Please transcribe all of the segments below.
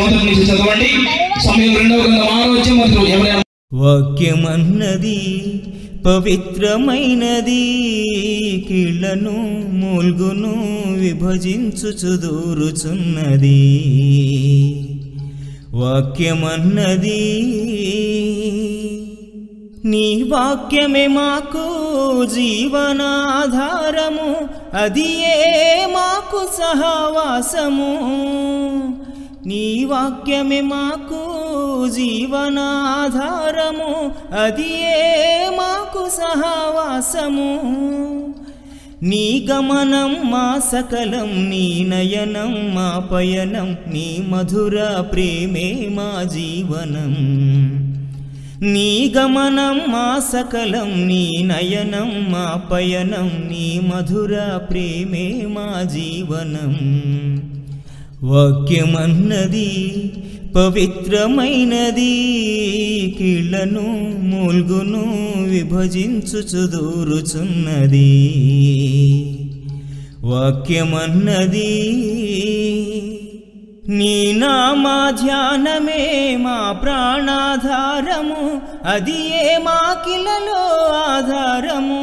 మొదటి నుంచి చదవండి. సమూయేలు 2వ గ్రంథం 6వ అధ్యాయం. వాక్యమన్నది పవిత్రమైనది, కీళ్లను మూల్గును విభజించుచు దూరుచున్నది. వాక్యమన్నది నీ వాక్యమే మాకు జీవనాధారము, అది ఏ మాకు సహవాసము. నీ వాక్యమే మాకు జీవనాధారము, అది ఏ మాకు సహవాసము. నీ గమనం మా సకలం, నీ నయనం మా పయనం, నీ మధుర ప్రేమే మా జీవనం. నీ గమనం మా సకలం, నీ నయనం మా పయనం, నీ మధుర ప్రేమే మా జీవనం. వాక్యమన్నది పవిత్రమైనది, కీళ్లను మూల్గును విభజించుచు దూరుచున్నది. వాక్యమన్నది నీ నామా ధ్యానమే మా ప్రాణాధారము, అది ఏ మాకిలలో ఆధారము.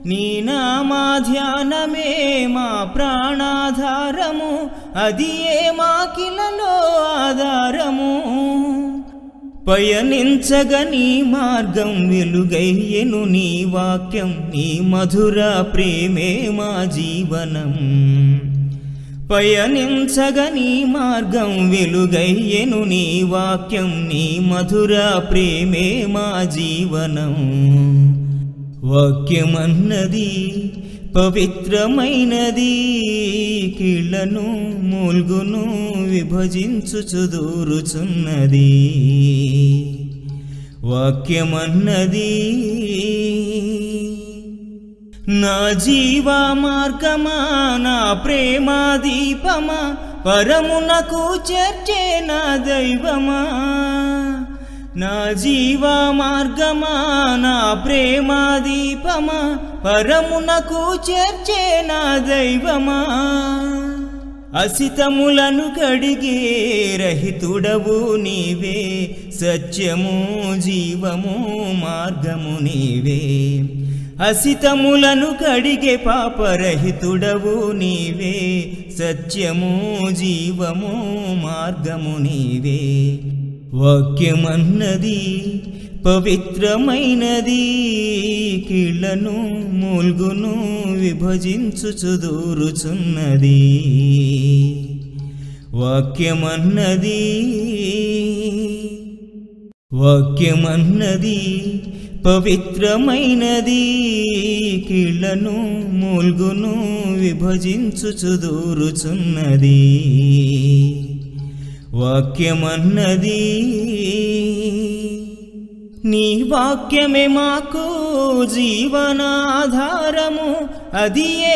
నీ నామా ధ్యానమే మా ప్రాణాధారము, అది ఏ మాకిలలో ఆధారము. పయనించగా నీ మార్గం వెలుగయ్యెను, నీ వాక్యం నీ మధుర ప్రేమే మా జీవనం. పయనించగా నీ మార్గం వెలుగయ్యెను, నీ వాక్యం నీ మధుర ప్రేమే మా జీవనం. వాక్యమన్నది పవిత్రమైనది, కీళ్లను మూల్గును విభజించుచు దూరుచున్నది. వాక్యమన్నది నా జీవా మార్గమా, నా ప్రేమా దీపమా, పరమునకు చేర్చే నా దైవమా. నా జీవా మార్గమా, నా ప్రేమా దీపమా, పరమునకు చేర్చే నా దైవమా. అసితములను కడిగే రహితుడవు నీవే, సత్యము జీవము మార్గము నీవే. అసితములను కడిగే పాపరహితుడవు నీవే, సత్యము జీవము మార్గము నీవే. వాక్యమన్నది పవిత్రమైనది, కీళ్లను మూల్గును విభజించుచు దూరుచున్నది. వాక్యమన్నది వాక్యమన్నది పవిత్రమైనది, కీళ్లను మూల్గును విభజించుచు దూరుచున్నది. వాక్యమన్నది నీ వాక్యమే మాకు జీవనాధారము, అది ఏ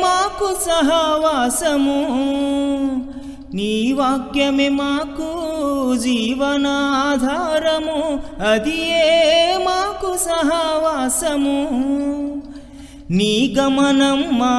మాకు సహవాసము. నీ వాక్యమే మాకు జీవనాధారము, అది ఏ మాకు సహవాసము. నీ గమనం మా